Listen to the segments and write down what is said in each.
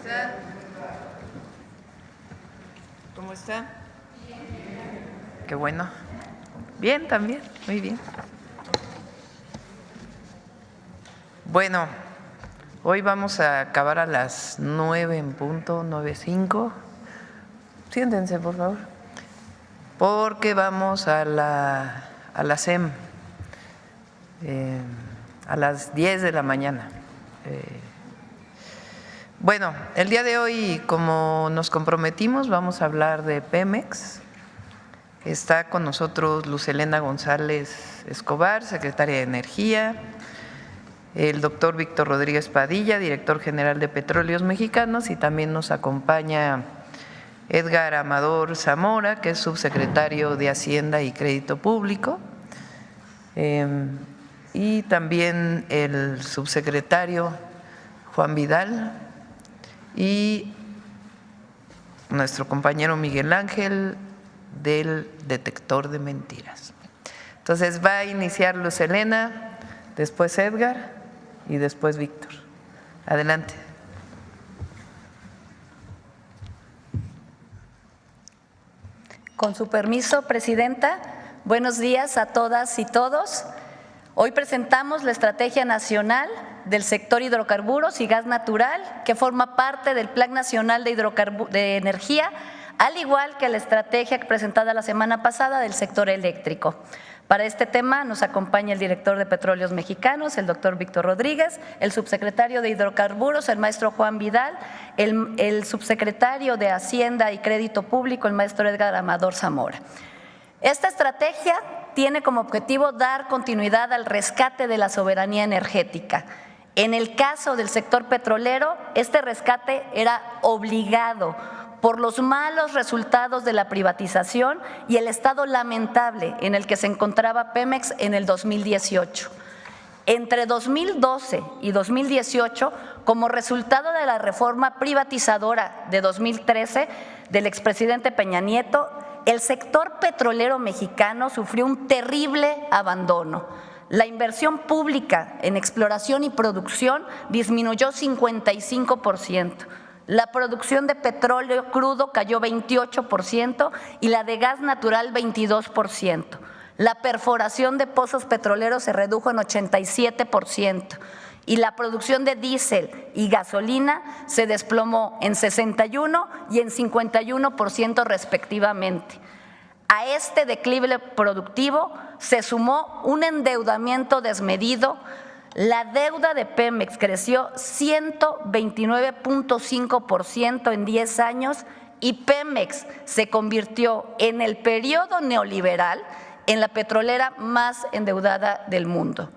está? ¿Cómo está? Qué bueno. Bien, también, muy bien. Bueno, hoy vamos a acabar a las 9 en punto, 9:05. Siéntense, por favor, porque vamos a la SEM a las 10 de la mañana. Bueno, el día de hoy, como nos comprometimos, vamos a hablar de Pemex. Está con nosotros Luz Helena González Escobar, secretaria de Energía, el doctor Víctor Rodríguez Padilla, director general de Petróleos Mexicanos, y también nos acompaña Edgar Amador Zamora, que es subsecretario de Hacienda y Crédito Público, y también el subsecretario Juan Vidal y nuestro compañero Miguel Ángel del detector de mentiras. Entonces va a iniciar Luz Helena, después Edgar y después Víctor. Adelante. Con su permiso, Presidenta, buenos días a todas y todos. Hoy presentamos la Estrategia Nacional del Sector Hidrocarburos y Gas Natural, que forma parte del Plan Nacional de Energía, al igual que la estrategia presentada la semana pasada del sector eléctrico. Para este tema nos acompaña el director de Petróleos Mexicanos, el doctor Víctor Rodríguez, el subsecretario de Hidrocarburos, el maestro Juan Vidal, el subsecretario de Hacienda y Crédito Público, el maestro Edgar Amador Zamora. Esta estrategia tiene como objetivo dar continuidad al rescate de la soberanía energética. En el caso del sector petrolero, este rescate era obligado por los malos resultados de la privatización y el estado lamentable en el que se encontraba Pemex en el 2018. Entre 2012 y 2018, como resultado de la reforma privatizadora de 2013 del expresidente Peña Nieto, el sector petrolero mexicano sufrió un terrible abandono. La inversión pública en exploración y producción disminuyó 55%. La producción de petróleo crudo cayó 28% y la de gas natural 22%. La perforación de pozos petroleros se redujo en 87% y la producción de diésel y gasolina se desplomó en 61% y en 51% respectivamente. A este declive productivo se sumó un endeudamiento desmedido. La deuda de Pemex creció 129.5% en 10 años y Pemex se convirtió en el periodo neoliberal en la petrolera más endeudada del mundo.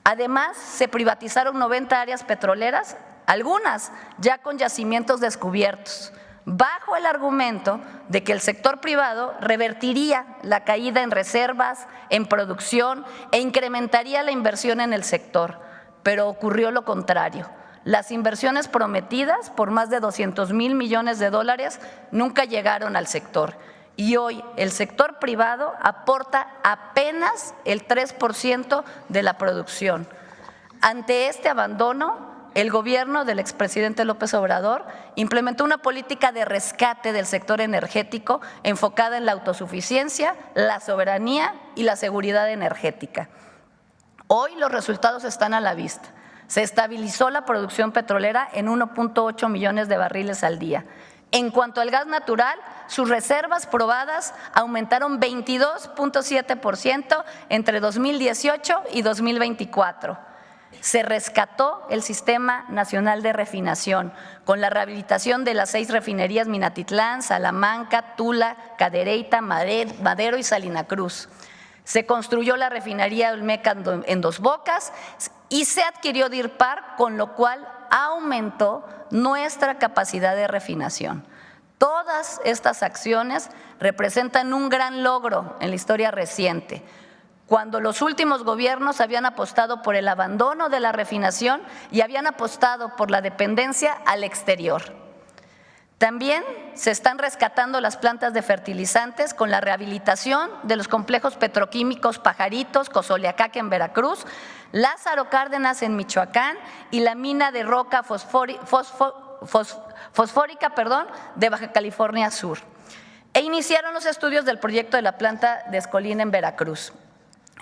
Además, se privatizaron 90 áreas petroleras, algunas ya con yacimientos descubiertos, bajo el argumento de que el sector privado revertiría la caída en reservas, en producción e incrementaría la inversión en el sector, pero ocurrió lo contrario. Las inversiones prometidas por más de 200,000 millones de dólares nunca llegaron al sector y hoy el sector privado aporta apenas el 3% de la producción. Ante este abandono, el gobierno del expresidente López Obrador implementó una política de rescate del sector energético enfocada en la autosuficiencia, la soberanía y la seguridad energética. Hoy los resultados están a la vista. Se estabilizó la producción petrolera en 1.8 millones de barriles al día. En cuanto al gas natural, sus reservas probadas aumentaron 22.7% entre 2018 y 2024. Se rescató el Sistema Nacional de Refinación con la rehabilitación de las 6 refinerías Minatitlán, Salamanca, Tula, Cadereyta, Madero y Salina Cruz. Se construyó la refinería Olmeca en Dos Bocas y se adquirió DIRPAR, con lo cual aumentó nuestra capacidad de refinación. Todas estas acciones representan un gran logro en la historia reciente, cuando los últimos gobiernos habían apostado por el abandono de la refinación y habían apostado por la dependencia al exterior. También se están rescatando las plantas de fertilizantes con la rehabilitación de los complejos petroquímicos Pajaritos, Cozoleacaque en Veracruz, Lázaro Cárdenas en Michoacán y la mina de roca fosfórica de Baja California Sur. E iniciaron los estudios del proyecto de la planta de Escolín en Veracruz.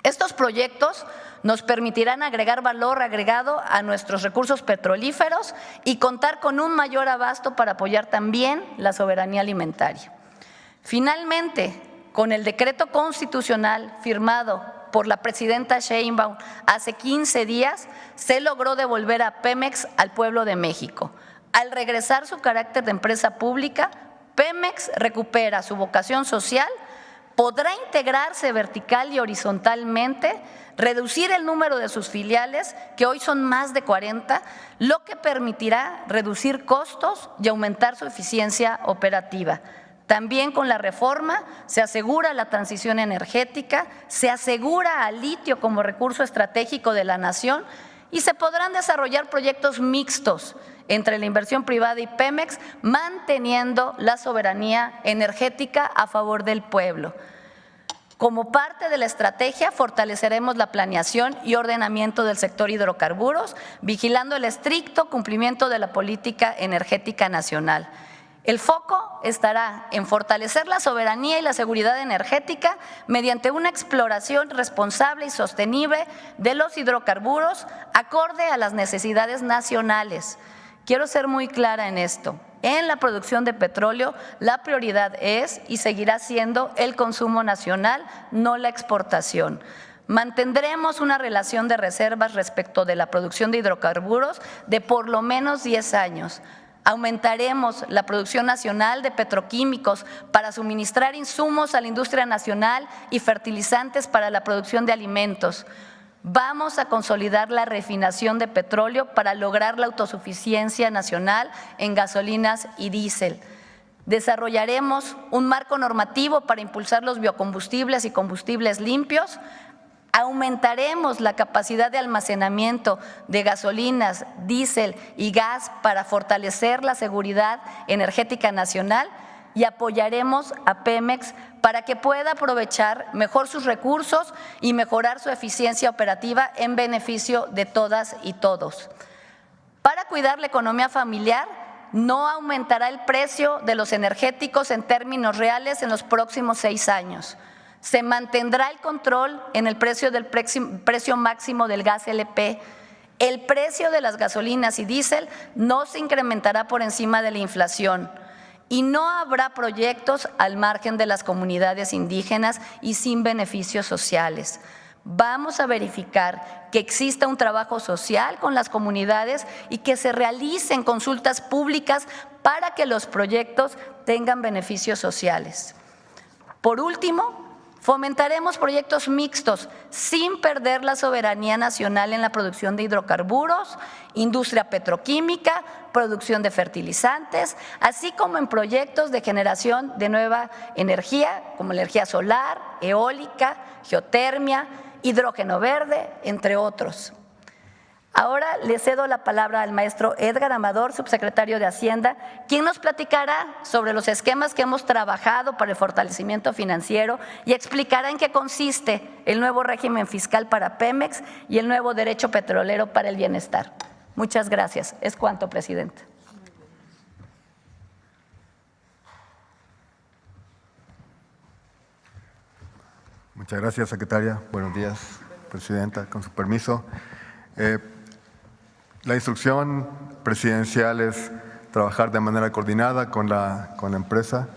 Estos proyectos nos permitirán agregar valor agregado a nuestros recursos petrolíferos y contar con un mayor abasto para apoyar también la soberanía alimentaria. Finalmente, con el decreto constitucional firmado por la presidenta Sheinbaum hace 15 días, se logró devolver a Pemex al pueblo de México. Al regresar su carácter de empresa pública, Pemex recupera su vocación social, podrá integrarse vertical y horizontalmente, reducir el número de sus filiales, que hoy son más de 40, lo que permitirá reducir costos y aumentar su eficiencia operativa. También con la reforma se asegura la transición energética, se asegura al litio como recurso estratégico de la nación y se podrán desarrollar proyectos mixtos entre la inversión privada y Pemex, manteniendo la soberanía energética a favor del pueblo. Como parte de la estrategia, fortaleceremos la planeación y ordenamiento del sector hidrocarburos, vigilando el estricto cumplimiento de la política energética nacional. El foco estará en fortalecer la soberanía y la seguridad energética mediante una exploración responsable y sostenible de los hidrocarburos acorde a las necesidades nacionales. Quiero ser muy clara en esto. En la producción de petróleo, la prioridad es y seguirá siendo el consumo nacional, no la exportación. Mantendremos una relación de reservas respecto de la producción de hidrocarburos de por lo menos 10 años. Aumentaremos la producción nacional de petroquímicos para suministrar insumos a la industria nacional y fertilizantes para la producción de alimentos. Vamos a consolidar la refinación de petróleo para lograr la autosuficiencia nacional en gasolinas y diésel. Desarrollaremos un marco normativo para impulsar los biocombustibles y combustibles limpios. Aumentaremos la capacidad de almacenamiento de gasolinas, diésel y gas para fortalecer la seguridad energética nacional y apoyaremos a Pemex para que pueda aprovechar mejor sus recursos y mejorar su eficiencia operativa en beneficio de todas y todos. Para cuidar la economía familiar, no aumentará el precio de los energéticos en términos reales en los próximos 6 años. Se mantendrá el control en el precio máximo del gas LP. El precio de las gasolinas y diésel no se incrementará por encima de la inflación y no habrá proyectos al margen de las comunidades indígenas y sin beneficios sociales. Vamos a verificar que exista un trabajo social con las comunidades y que se realicen consultas públicas para que los proyectos tengan beneficios sociales. Por último, fomentaremos proyectos mixtos sin perder la soberanía nacional en la producción de hidrocarburos, industria petroquímica, producción de fertilizantes, así como en proyectos de generación de nueva energía, como energía solar, eólica, geotermia, hidrógeno verde, entre otros. Ahora le cedo la palabra al maestro Edgar Amador, subsecretario de Hacienda, quien nos platicará sobre los esquemas que hemos trabajado para el fortalecimiento financiero y explicará en qué consiste el nuevo régimen fiscal para Pemex y el nuevo derecho petrolero para el bienestar. Muchas gracias. Es cuanto, presidente. Muchas gracias, secretaria. Buenos días, presidenta. Con su permiso. La instrucción presidencial es trabajar de manera coordinada con la empresa,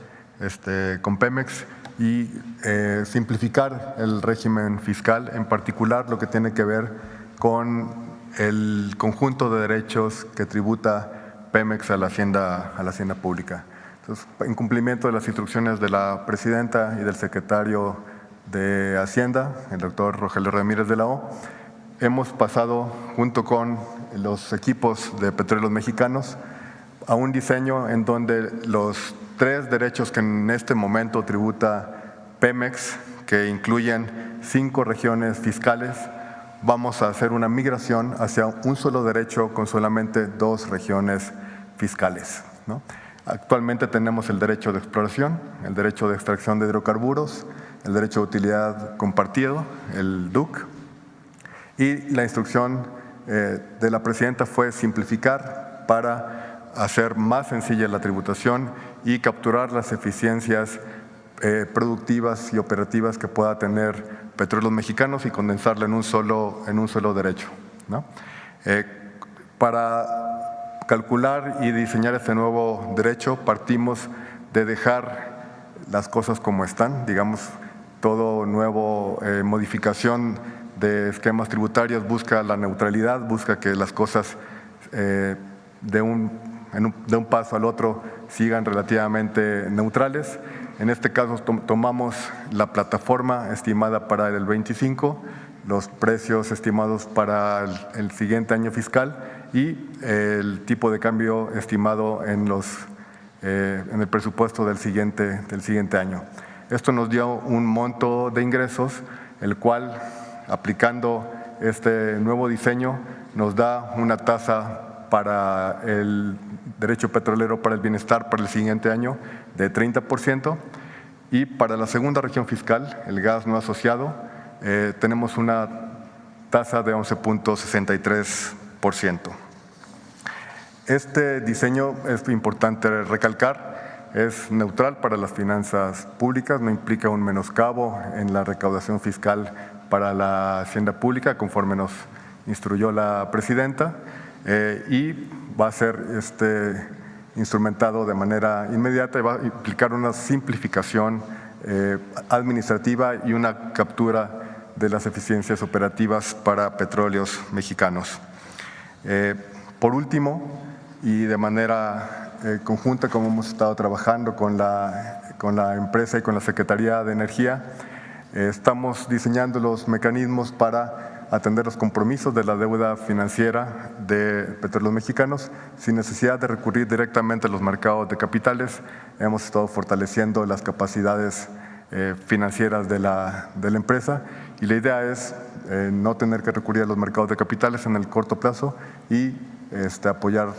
con Pemex, y simplificar el régimen fiscal, en particular lo que tiene que ver con el conjunto de derechos que tributa Pemex a la hacienda pública. Entonces, en cumplimiento de las instrucciones de la presidenta y del secretario de Hacienda, el doctor Rogelio Ramírez de la O, hemos pasado, junto con los equipos de Petróleos Mexicanos, a un diseño en donde los 3 derechos que en este momento tributa Pemex, que incluyen 5 regiones fiscales, vamos a hacer una migración hacia un solo derecho con solamente 2 regiones fiscales, ¿no? Actualmente tenemos el derecho de exploración, el derecho de extracción de hidrocarburos, el derecho de utilidad compartido, el DUC, y la instrucción de la presidenta fue simplificar para hacer más sencilla la tributación y capturar las eficiencias productivas y operativas que pueda tener Petróleos Mexicanos y condensarla en un solo derecho, ¿no? Para calcular y diseñar este nuevo derecho partimos de dejar las cosas como están, digamos, todo nuevo modificación de esquemas tributarios busca la neutralidad, busca que las cosas de un paso al otro sigan relativamente neutrales. En este caso tomamos la plataforma estimada para el 25, los precios estimados para el siguiente año fiscal y el tipo de cambio estimado en el presupuesto del siguiente año. Esto nos dio un monto de ingresos, el cual, aplicando este nuevo diseño, nos da una tasa para el derecho petrolero para el bienestar para el siguiente año de 30%, y para la segunda región fiscal, el gas no asociado, tenemos una tasa de 11.63%. Este diseño, es importante recalcar, es neutral para las finanzas públicas, no implica un menoscabo en la recaudación fiscal para la hacienda pública, conforme nos instruyó la presidenta, y va a ser instrumentado de manera inmediata y va a implicar una simplificación administrativa y una captura de las eficiencias operativas para Petróleos Mexicanos. Por último, y de manera conjunta, como hemos estado trabajando con la empresa y con la Secretaría de Energía, estamos diseñando los mecanismos para atender los compromisos de la deuda financiera de Petróleos Mexicanos sin necesidad de recurrir directamente a los mercados de capitales. Hemos estado fortaleciendo las capacidades financieras de la empresa y la idea es no tener que recurrir a los mercados de capitales en el corto plazo y apoyar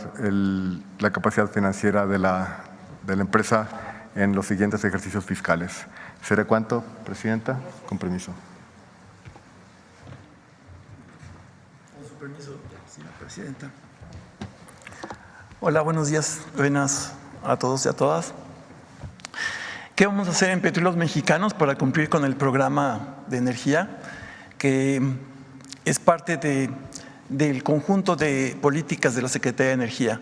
la capacidad financiera de la empresa en los siguientes ejercicios fiscales. ¿Será cuánto, Presidenta? Con permiso. Con su permiso, señora Presidenta. Hola, buenos días, buenas a todos y a todas. ¿Qué vamos a hacer en Petróleos Mexicanos para cumplir con el programa de energía, que es parte del conjunto de políticas de la Secretaría de Energía?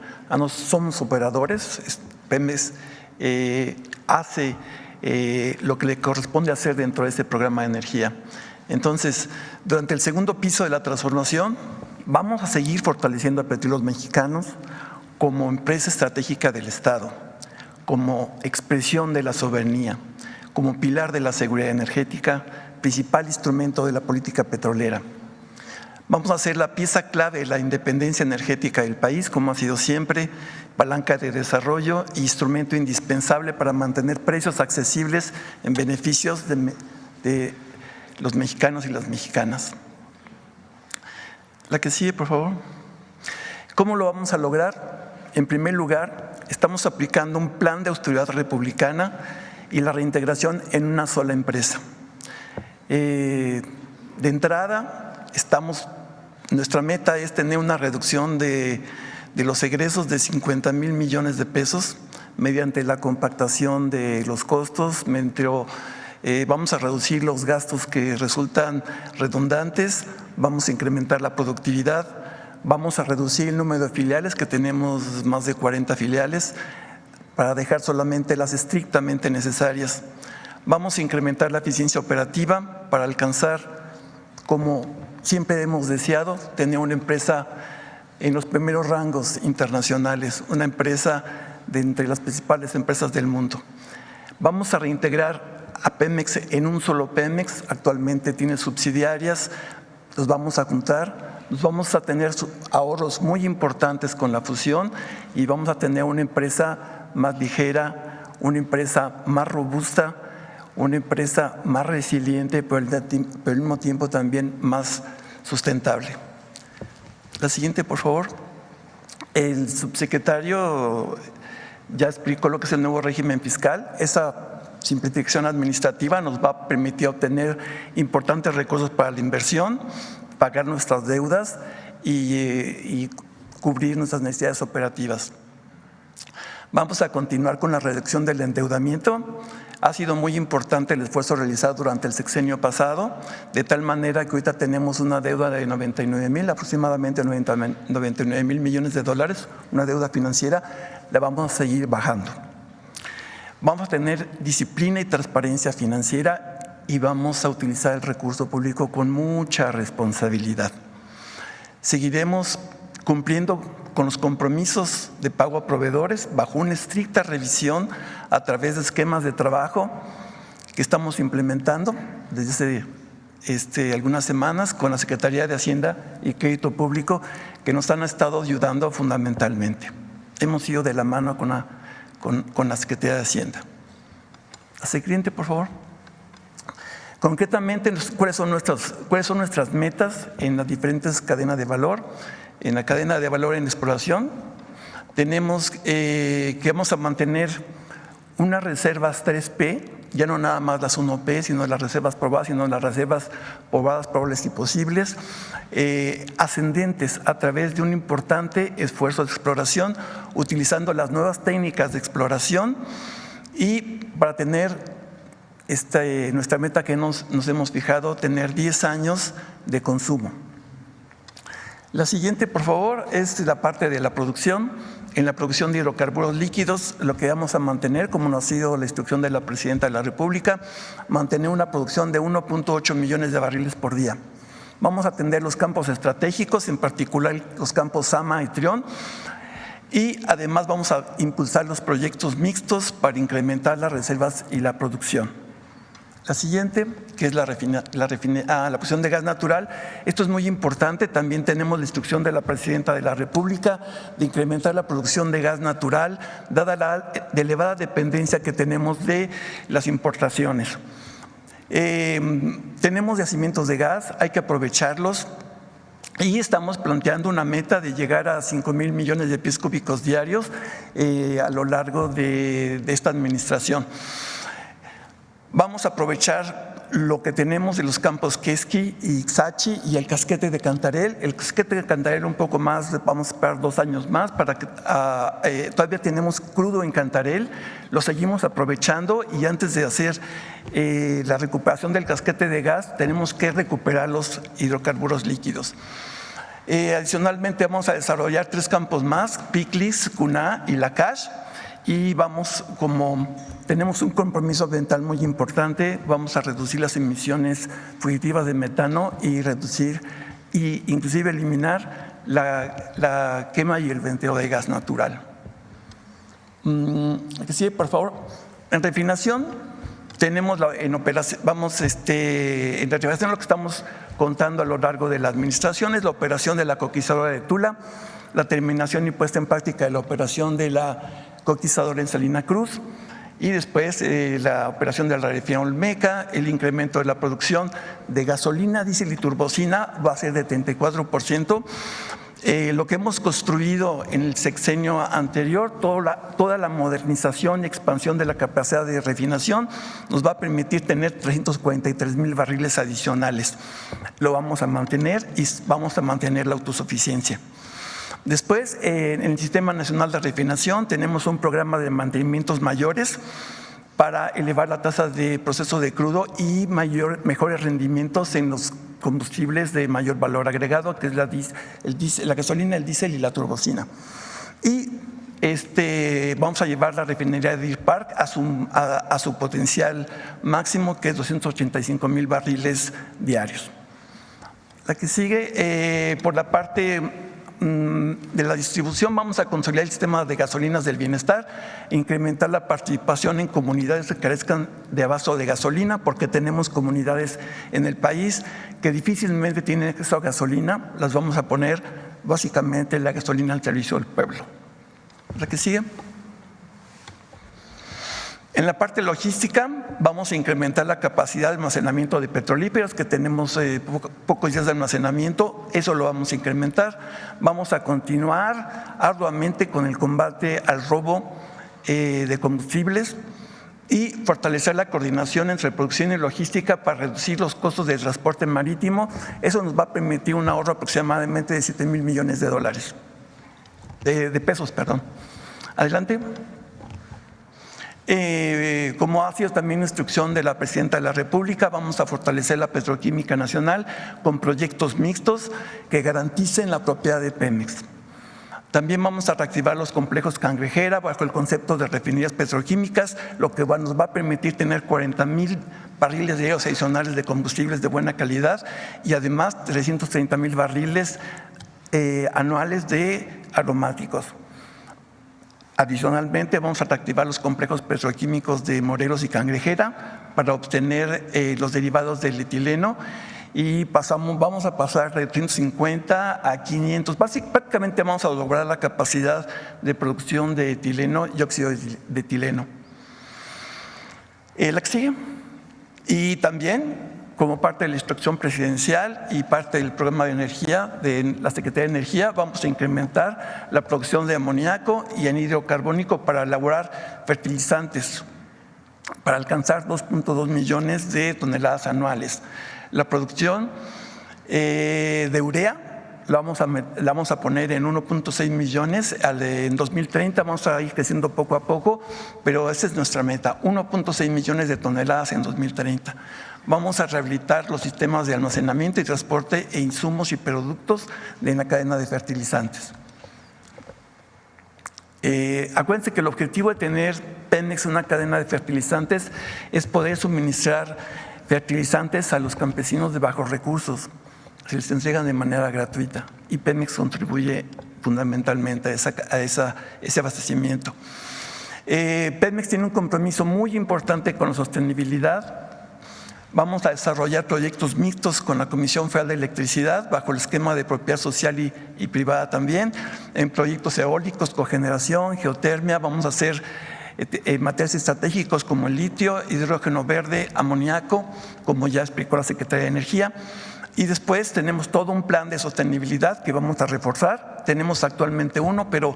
Somos operadores, Pemex hace lo que le corresponde hacer dentro de este programa de energía. Entonces, durante el segundo piso de la transformación, vamos a seguir fortaleciendo a Petróleos Mexicanos como empresa estratégica del Estado, como expresión de la soberanía, como pilar de la seguridad energética, principal instrumento de la política petrolera. Vamos a ser la pieza clave de la independencia energética del país, como ha sido siempre, palanca de desarrollo e instrumento indispensable para mantener precios accesibles en beneficios de los mexicanos y las mexicanas. La que sigue, por favor. ¿Cómo lo vamos a lograr? En primer lugar, estamos aplicando un plan de austeridad republicana y la reintegración en una sola empresa. De entrada, nuestra meta es tener una reducción de los egresos de 50,000 millones de pesos mediante la compactación de los costos. Vamos a reducir los gastos que resultan redundantes, vamos a incrementar la productividad, vamos a reducir el número de filiales, que tenemos más de 40 filiales, para dejar solamente las estrictamente necesarias. Vamos a incrementar la eficiencia operativa para alcanzar, como siempre hemos deseado, tener una empresa en los primeros rangos internacionales, una empresa de entre las principales empresas del mundo. Vamos a reintegrar a Pemex en un solo Pemex, actualmente tiene subsidiarias, los vamos a juntar, vamos a tener ahorros muy importantes con la fusión y vamos a tener una empresa más ligera, una empresa más robusta, una empresa más resiliente, pero al mismo tiempo también más sustentable. La siguiente, por favor. El subsecretario ya explicó lo que es el nuevo régimen fiscal. Esa simplificación administrativa nos va a permitir obtener importantes recursos para la inversión, pagar nuestras deudas y cubrir nuestras necesidades operativas. Vamos a continuar con la reducción del endeudamiento. Ha sido muy importante el esfuerzo realizado durante el sexenio pasado, de tal manera que ahorita tenemos una deuda de aproximadamente 99 mil millones de dólares, una deuda financiera, la vamos a seguir bajando. Vamos a tener disciplina y transparencia financiera y vamos a utilizar el recurso público con mucha responsabilidad. Seguiremos cumpliendo con los compromisos de pago a proveedores bajo una estricta revisión a través de esquemas de trabajo que estamos implementando desde hace algunas semanas con la Secretaría de Hacienda y Crédito Público, que nos han estado ayudando fundamentalmente. Hemos ido de la mano con la Secretaría de Hacienda. La siguiente, por favor. Concretamente, ¿cuáles son nuestras metas en las diferentes cadenas de valor? En la cadena de valor en exploración tenemos que vamos a mantener unas reservas 3P, ya no nada más las 1P, sino las reservas probadas, sino las reservas probadas, probables y posibles, ascendentes a través de un importante esfuerzo de exploración, utilizando las nuevas técnicas de exploración y para tener nuestra meta que nos hemos fijado, tener 10 años de consumo. La siguiente, por favor, es la parte de la producción. En la producción de hidrocarburos líquidos, lo que vamos a mantener, como nos ha sido la instrucción de la Presidenta de la República, mantener una producción de 1.8 millones de barriles por día. Vamos a atender los campos estratégicos, en particular los campos Sama y Trión, y además vamos a impulsar los proyectos mixtos para incrementar las reservas y la producción. La siguiente, que es la producción de gas natural. Esto es muy importante. También tenemos la instrucción de la Presidenta de la República de incrementar la producción de gas natural, dada la elevada dependencia que tenemos de las importaciones. Tenemos yacimientos de gas, hay que aprovecharlos. Y estamos planteando una meta de llegar a 5,000 millones de pies cúbicos diarios a lo largo de esta administración. Vamos a aprovechar lo que tenemos de los campos Quesqui y Ixachi y el casquete de Cantarell. El casquete de Cantarell un poco más, vamos a esperar 2 años más para que todavía tenemos crudo en Cantarell, lo seguimos aprovechando y antes de hacer la recuperación del casquete de gas tenemos que recuperar los hidrocarburos líquidos. Adicionalmente vamos a desarrollar 3 campos más, Piclis, Cuná y Lacash, y tenemos un compromiso ambiental muy importante, vamos a reducir las emisiones fugitivas de metano y reducir e inclusive eliminar la quema y el venteo de gas natural. Sí, por favor. En refinación tenemos en refinación lo que estamos contando a lo largo de la administración es la operación de la coquizadora de Tula, la terminación y puesta en práctica de la operación de la coquizadora en Salina Cruz y después la operación de la refinería Olmeca, el incremento de la producción de gasolina, diésel y turbocina va a ser de 34%. Lo que hemos construido en el sexenio anterior, toda la modernización y expansión de la capacidad de refinación nos va a permitir tener 343,000 barriles adicionales. Lo vamos a mantener y vamos a mantener la autosuficiencia. Después, en el Sistema Nacional de Refinación tenemos un programa de mantenimientos mayores para elevar la tasa de proceso de crudo y mejores rendimientos en los combustibles de mayor valor agregado, que es la gasolina, el diésel y la turbocina. Y vamos a llevar la refinería de Deer Park a su potencial máximo, que es 285,000 barriles diarios. La que sigue, por la parte de la distribución, vamos a consolidar el sistema de gasolinas del bienestar, incrementar la participación en comunidades que carezcan de abasto de gasolina, porque tenemos comunidades en el país que difícilmente tienen acceso a gasolina, las vamos a poner básicamente la gasolina al servicio del pueblo. La que sigue. En la parte logística vamos a incrementar la capacidad de almacenamiento de petrolíferos, que tenemos pocos días de almacenamiento, eso lo vamos a incrementar. Vamos a continuar arduamente con el combate al robo de combustibles y fortalecer la coordinación entre producción y logística para reducir los costos del transporte marítimo. Eso nos va a permitir un ahorro aproximadamente de 7,000 millones de pesos. Adelante. Como ha sido también instrucción de la Presidenta de la República, vamos a fortalecer la petroquímica nacional con proyectos mixtos que garanticen la propiedad de Pemex. También vamos a reactivar los complejos Cangrejera bajo el concepto de refinerías petroquímicas, lo que nos va a permitir tener 40,000 barriles diarios adicionales de combustibles de buena calidad y además 330,000 barriles anuales de aromáticos. Adicionalmente, vamos a reactivar los complejos petroquímicos de Morelos y Cangrejera para obtener los derivados del etileno y vamos a pasar de 350 a 500. Prácticamente vamos a lograr la capacidad de producción de etileno y óxido de etileno. La que sigue. Y también, como parte de la instrucción presidencial y parte del programa de energía de la Secretaría de Energía, vamos a incrementar la producción de amoníaco y anhídrido carbónico para elaborar fertilizantes, para alcanzar 2.2 millones de toneladas anuales. La producción de urea la vamos a poner en 1.6 millones, en 2030 vamos a ir creciendo poco a poco, pero esa es nuestra meta, 1.6 millones de toneladas en 2030. Vamos a rehabilitar los sistemas de almacenamiento y transporte e insumos y productos de la cadena de fertilizantes. Acuérdense que el objetivo de tener Pemex una cadena de fertilizantes es poder suministrar fertilizantes a los campesinos de bajos recursos. Se les entregan de manera gratuita y Pemex contribuye fundamentalmente a ese abastecimiento. Pemex tiene un compromiso muy importante con la sostenibilidad. Vamos a desarrollar proyectos mixtos con la Comisión Federal de Electricidad bajo el esquema de propiedad social y privada también, en proyectos eólicos, cogeneración, geotermia. Vamos a hacer materiales estratégicos como el litio, hidrógeno verde, amoníaco, como ya explicó la Secretaría de Energía. Y después tenemos todo un plan de sostenibilidad que vamos a reforzar. Tenemos actualmente uno, pero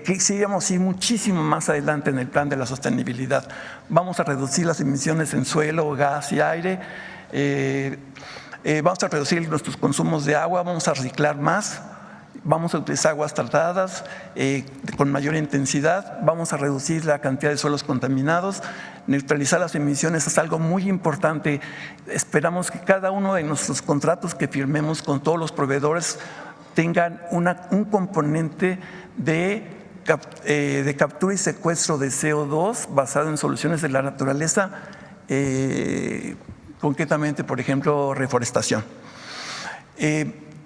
quisiéramos ir muchísimo más adelante en el plan de la sostenibilidad. Vamos a reducir las emisiones en suelo, gas y aire. Vamos a reducir nuestros consumos de agua, vamos a reciclar más. Vamos a utilizar aguas tratadas con mayor intensidad, vamos a reducir la cantidad de suelos contaminados, neutralizar las emisiones es algo muy importante. Esperamos que cada uno de nuestros contratos que firmemos con todos los proveedores tengan un componente de captura y secuestro de CO2 basado en soluciones de la naturaleza, concretamente, por ejemplo, reforestación.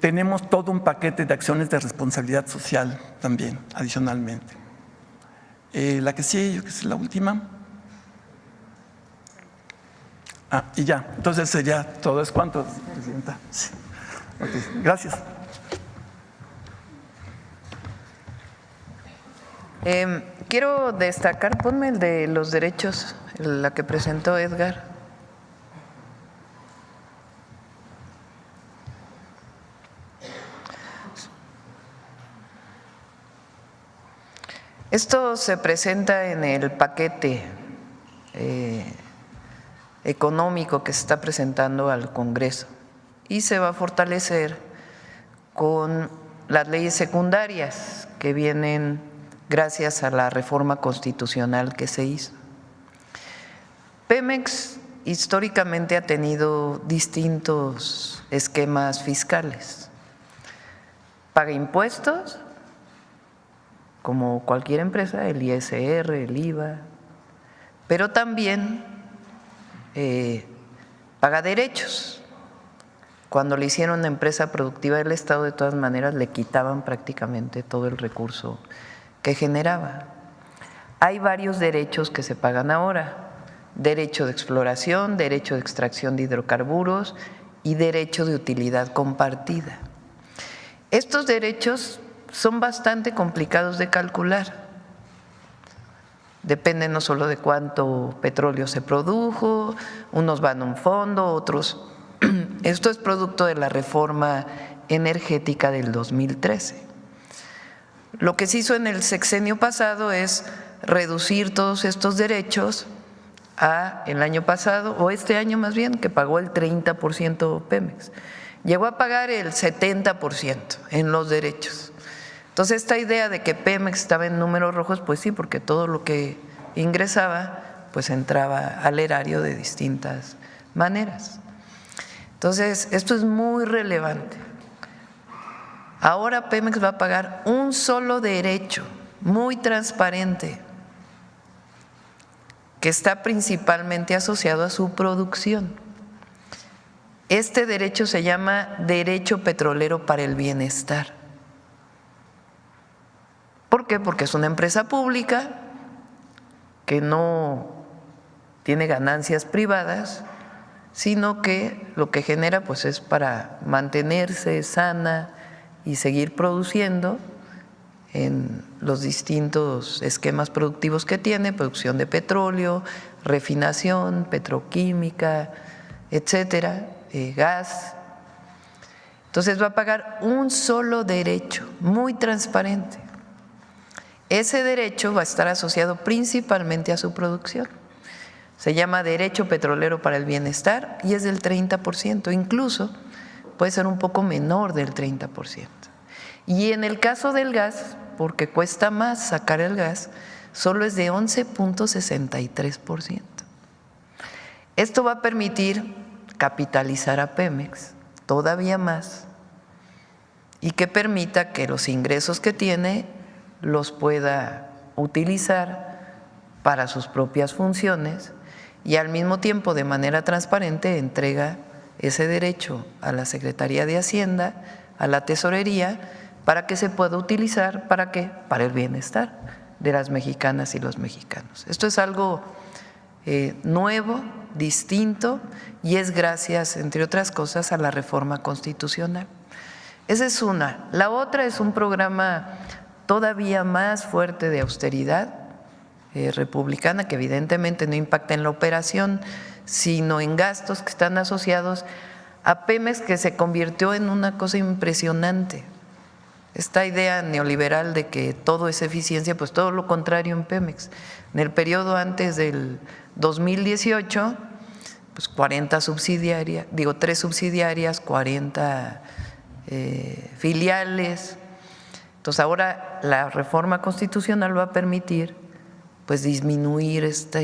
Tenemos todo un paquete de acciones de responsabilidad social también, adicionalmente. La que sigue, yo que es la última. Y ya, entonces sería todo. ¿Es cuánto, Presidenta? Sí. Okay, gracias. Quiero destacar, ponme el de los derechos, la que presentó Edgar. Esto se presenta en el paquete económico que se está presentando al Congreso y se va a fortalecer con las leyes secundarias que vienen gracias a la reforma constitucional que se hizo. Pemex históricamente ha tenido distintos esquemas fiscales. Paga impuestos, como cualquier empresa, el ISR, el IVA, pero también paga derechos. Cuando le hicieron una empresa productiva del Estado, de todas maneras le quitaban prácticamente todo el recurso que generaba. Hay varios derechos que se pagan ahora: derecho de exploración, derecho de extracción de hidrocarburos y derecho de utilidad compartida. Estos derechos son bastante complicados de calcular. Depende no solo de cuánto petróleo se produjo, unos van a un fondo, otros… Esto es producto de la reforma energética del 2013. Lo que se hizo en el sexenio pasado es reducir todos estos derechos a el año pasado, o este año más bien, que pagó el 30% Pemex. Llegó a pagar el 70% en los derechos. Entonces, esta idea de que Pemex estaba en números rojos, pues sí, porque todo lo que ingresaba, pues entraba al erario de distintas maneras. Entonces, esto es muy relevante. Ahora Pemex va a pagar un solo derecho, muy transparente, que está principalmente asociado a su producción. Este derecho se llama Derecho Petrolero para el Bienestar. ¿Por qué? Porque es una empresa pública que no tiene ganancias privadas, sino que lo que genera pues es para mantenerse sana y seguir produciendo en los distintos esquemas productivos que tiene, producción de petróleo, refinación, petroquímica, etcétera, gas. Entonces va a pagar un solo derecho, muy transparente. Ese derecho va a estar asociado principalmente a su producción. Se llama Derecho Petrolero para el Bienestar y es del 30%, incluso puede ser un poco menor del 30%. Y en el caso del gas, porque cuesta más sacar el gas, solo es de 11.63%. Esto va a permitir capitalizar a Pemex todavía más y que permita que los ingresos que tiene los pueda utilizar para sus propias funciones y al mismo tiempo de manera transparente entrega ese derecho a la Secretaría de Hacienda, a la Tesorería, para que se pueda utilizar, ¿para qué? Para el bienestar de las mexicanas y los mexicanos. Esto es algo nuevo, distinto y es gracias, entre otras cosas, a la reforma constitucional. Esa es una. La otra es un programa todavía más fuerte de austeridad republicana, que evidentemente no impacta en la operación, sino en gastos que están asociados a Pemex, que se convirtió en una cosa impresionante. Esta idea neoliberal de que todo es eficiencia, pues todo lo contrario en Pemex. En el periodo antes del 2018, pues 40 subsidiarias, 3 subsidiarias, 40 filiales. Entonces ahora la reforma constitucional va a permitir pues disminuir esta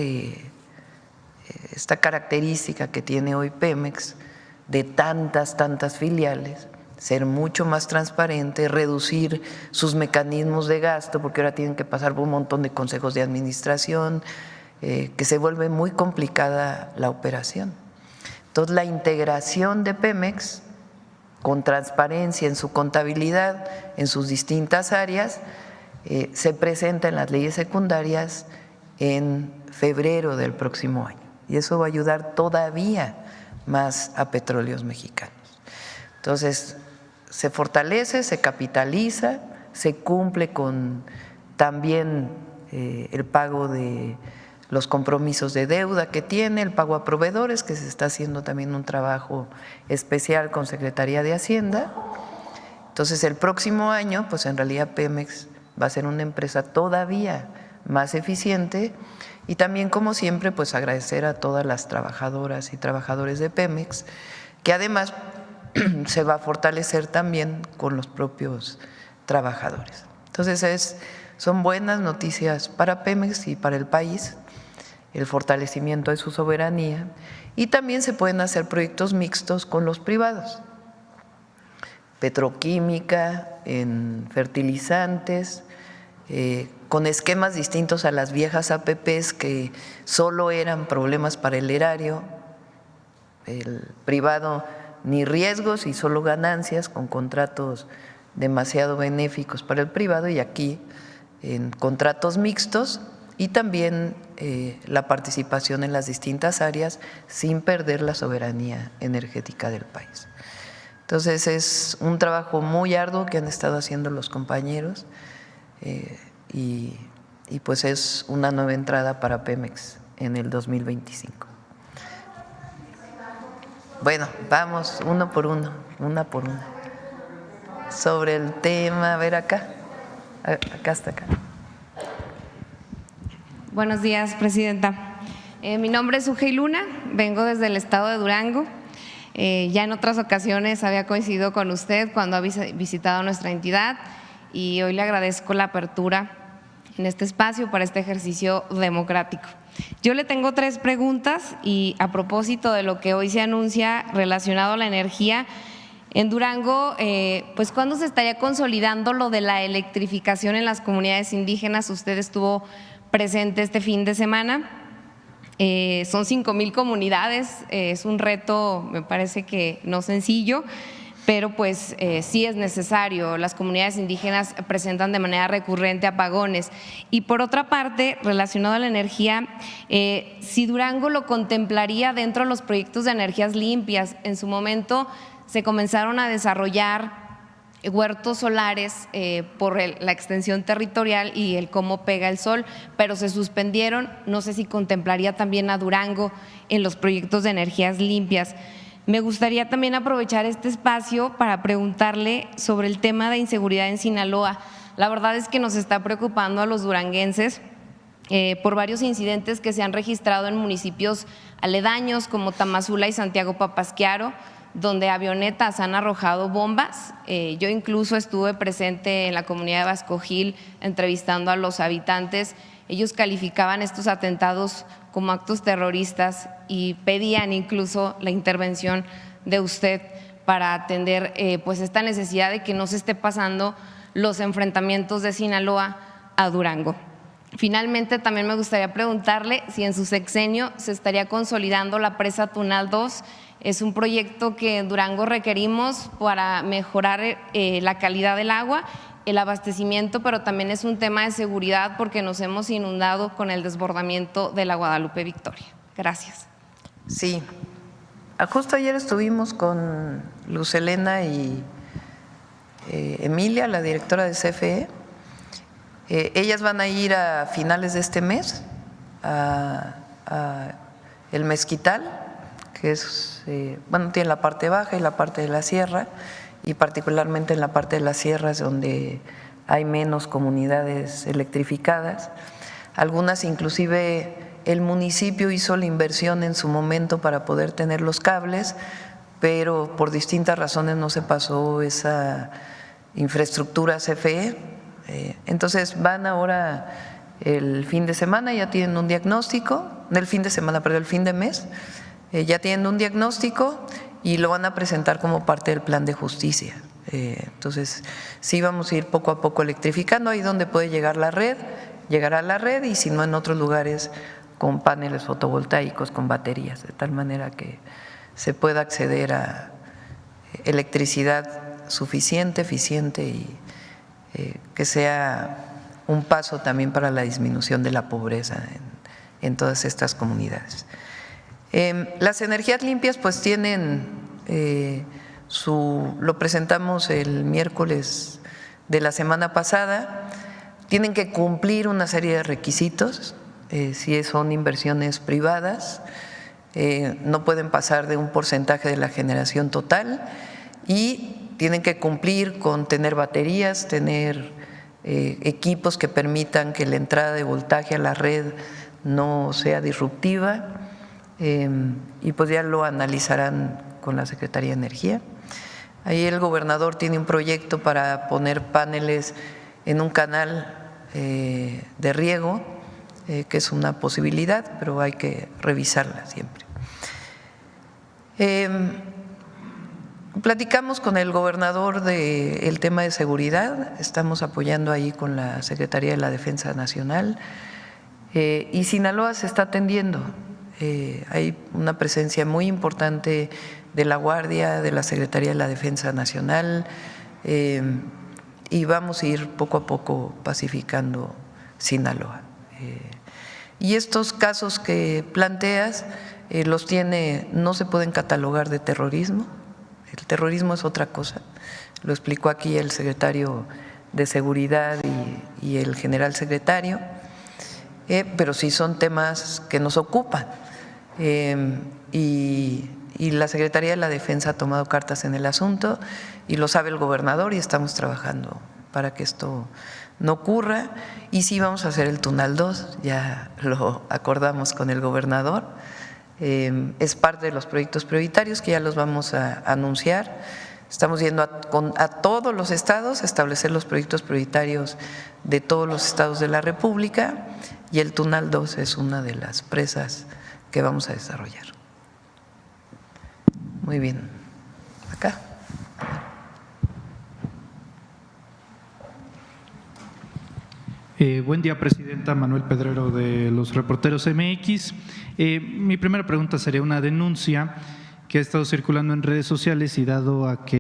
característica que tiene hoy Pemex de tantas filiales, ser mucho más transparente, reducir sus mecanismos de gasto, porque ahora tienen que pasar por un montón de consejos de administración, que se vuelve muy complicada la operación. Entonces la integración de Pemex con transparencia en su contabilidad, en sus distintas áreas, se presenta en las leyes secundarias en febrero del próximo año. Y eso va a ayudar todavía más a Petróleos Mexicanos. Entonces, se fortalece, se capitaliza, se cumple con también el pago de los compromisos de deuda que tiene, el pago a proveedores, que se está haciendo también un trabajo especial con Secretaría de Hacienda. Entonces, el próximo año, pues en realidad Pemex va a ser una empresa todavía más eficiente y también, como siempre, pues agradecer a todas las trabajadoras y trabajadores de Pemex, que además se va a fortalecer también con los propios trabajadores. Entonces, son buenas noticias para Pemex y para el país, el fortalecimiento de su soberanía, y también se pueden hacer proyectos mixtos con los privados, petroquímica, en fertilizantes, con esquemas distintos a las viejas APPs que solo eran problemas para el erario, el privado ni riesgos y solo ganancias, con contratos demasiado benéficos para el privado, y aquí en contratos mixtos y también la participación en las distintas áreas sin perder la soberanía energética del país. Entonces es un trabajo muy arduo que han estado haciendo los compañeros y pues es una nueva entrada para Pemex en el 2025. Bueno, vamos una por una. Sobre el tema, a ver acá está acá. Buenos días, Presidenta. Mi nombre es Ujei Luna, vengo desde el estado de Durango. Ya en otras ocasiones había coincidido con usted cuando ha visitado nuestra entidad y hoy le agradezco la apertura en este espacio para este ejercicio democrático. Yo le tengo 3 preguntas y a propósito de lo que hoy se anuncia relacionado a la energía, en Durango, pues ¿cuándo se estaría consolidando lo de la electrificación en las comunidades indígenas? Usted estuvo presente este fin de semana. Son 5,000 comunidades, es un reto, me parece que no sencillo, pero pues sí es necesario. Las comunidades indígenas presentan de manera recurrente apagones. Y por otra parte, relacionado a la energía, si Durango lo contemplaría dentro de los proyectos de energías limpias, en su momento se comenzaron a desarrollar huertos solares por la extensión territorial y el cómo pega el sol, pero se suspendieron. No sé si contemplaría también a Durango en los proyectos de energías limpias. Me gustaría también aprovechar este espacio para preguntarle sobre el tema de inseguridad en Sinaloa. La verdad es que nos está preocupando a los duranguenses por varios incidentes que se han registrado en municipios aledaños como Tamazula y Santiago Papasquiaro, donde avionetas han arrojado bombas. Yo incluso estuve presente en la comunidad de Vasco Gil entrevistando a los habitantes. Ellos calificaban estos atentados como actos terroristas y pedían incluso la intervención de usted para atender pues esta necesidad de que no se esté pasando los enfrentamientos de Sinaloa a Durango. Finalmente, también me gustaría preguntarle si en su sexenio se estaría consolidando la presa Tunal 2. Es un proyecto que en Durango requerimos para mejorar la calidad del agua, el abastecimiento, pero también es un tema de seguridad porque nos hemos inundado con el desbordamiento de la Guadalupe Victoria. Gracias. Sí, justo ayer estuvimos con Luz Helena y Emilia, la directora de CFE. Ellas van a ir a finales de este mes a El Mezquital, que es, tiene la parte baja y la parte de la sierra, y particularmente en la parte de las sierras donde hay menos comunidades electrificadas. Algunas inclusive el municipio hizo la inversión en su momento para poder tener los cables, pero por distintas razones no se pasó esa infraestructura a CFE. Entonces van ahora el fin de semana, ya tienen un diagnóstico, no el fin de semana, pero el fin de mes, ya tienen un diagnóstico y lo van a presentar como parte del plan de justicia. Entonces sí vamos a ir poco a poco electrificando ahí donde puede llegar la red, llegará a la red, y si no en otros lugares con paneles fotovoltaicos, con baterías, de tal manera que se pueda acceder a electricidad suficiente, eficiente y que sea un paso también para la disminución de la pobreza en todas estas comunidades. Las energías limpias pues tienen lo presentamos el miércoles de la semana pasada, tienen que cumplir una serie de requisitos, si son inversiones privadas, no pueden pasar de un porcentaje de la generación total y tienen que cumplir con tener baterías, tener equipos que permitan que la entrada de voltaje a la red no sea disruptiva, y pues ya lo analizarán con la Secretaría de Energía. Ahí el gobernador tiene un proyecto para poner paneles en un canal de riego, que es una posibilidad, pero hay que revisarla siempre. Platicamos con el gobernador del tema de seguridad, estamos apoyando ahí con la Secretaría de la Defensa Nacional, y Sinaloa se está atendiendo. Hay una presencia muy importante de la Guardia, de la Secretaría de la Defensa Nacional, y vamos a ir poco a poco pacificando Sinaloa. Y estos casos que planteas no se pueden catalogar de terrorismo. El terrorismo es otra cosa, lo explicó aquí el secretario de Seguridad y el general secretario, pero sí son temas que nos ocupan, y la Secretaría de la Defensa ha tomado cartas en el asunto y lo sabe el gobernador y estamos trabajando para que esto no ocurra. Y sí vamos a hacer el Tunal 2, ya lo acordamos con el gobernador. Es parte de los proyectos prioritarios que ya los vamos a anunciar. Estamos yendo a todos los estados a establecer los proyectos prioritarios de todos los estados de la República, y el Tunal 2 es una de las presas que vamos a desarrollar. Muy bien. Acá. Buen día, Presidenta. Manuel Pedrero, de los Reporteros MX. Mi primera pregunta sería una denuncia que ha estado circulando en redes sociales, y dado a que